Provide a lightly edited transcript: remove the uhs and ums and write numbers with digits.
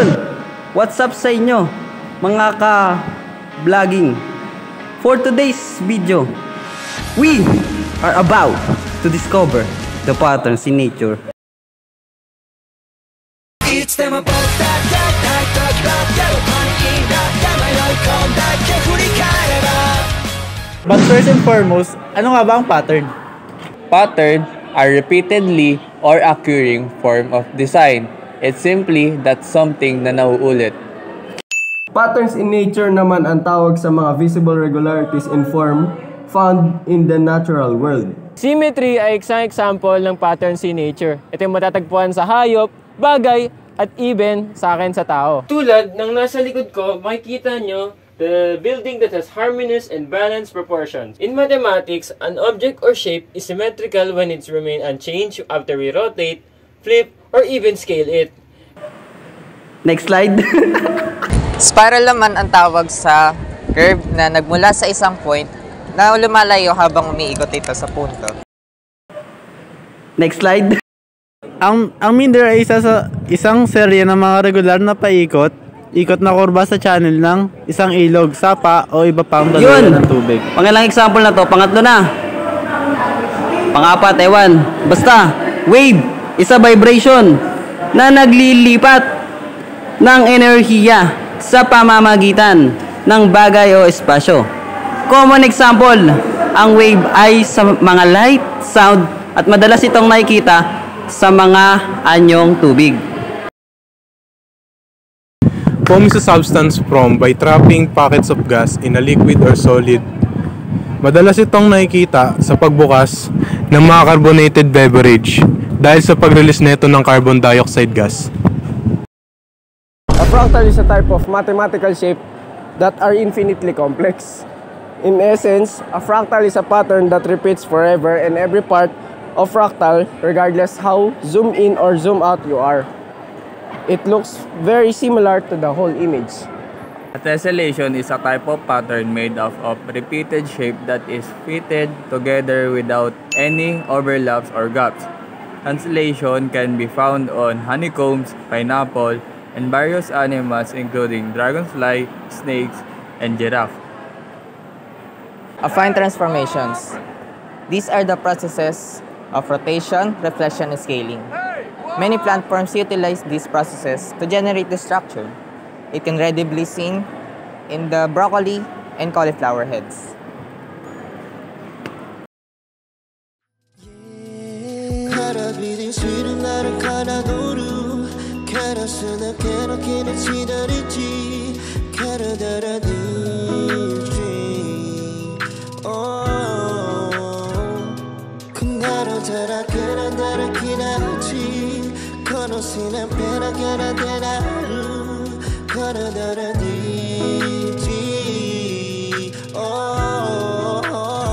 Yun! What's up sa inyo, mga ka-vlogging? For today's video, we are about to discover the patterns in nature. But first and foremost, ano nga ba ang pattern? Pattern are repeatedly or occurring form of design. It's simply that something na nauulit. Patterns in nature naman ang tawag sa mga visible regularities in form found in the natural world. Symmetry ay isang example ng patterns in nature. Ito yung matatagpuan sa hayop, bagay, at even sa akin sa tao. Tulad ng nasa likod ko, makikita nyo the building that has harmonious and balanced proportions. In mathematics, an object or shape is symmetrical when it remains unchanged after we rotate, flip, or even scale it. Next slide. Spiral naman ang tawag sa curve na nagmula sa isang point na lumalayo habang umiikot ito sa punto. Next slide. Ang meander ay isang serye ng mga regular na paikot, ikot na kurba sa channel ng isang ilog, sapa o iba pang daloy ng tubig. Pangilang example na to, pangatlo na. Pangapat, ewan. Basta, wave, isa vibration na naglilipat ng enerhiya sa pamamagitan ng bagay o espasyo. Common example, ang wave ay sa mga light, sound, at madalas itong nakikita sa mga anyong tubig. Foam is a substance formed by trapping packets of gas in a liquid or solid. Madalas itong nakikita sa pagbukas ng mga carbonated beverage dahil sa pag-release nito ng carbon dioxide gas. A fractal is a type of mathematical shape that are infinitely complex. In essence, a fractal is a pattern that repeats forever and every part of fractal regardless how zoom in or zoom out you are. It looks very similar to the whole image. A tessellation is a type of pattern made of repeated shape that is fitted together without any overlaps or gaps. Tessellation can be found on honeycombs, pineapple, and various animals including dragonfly, snakes, and giraffe. Affine transformations. These are the processes of rotation, reflection, and scaling. Many plant forms utilize these processes to generate the structure. It can readily be seen in the broccoli and cauliflower heads. Conocí la pena que era de la luz,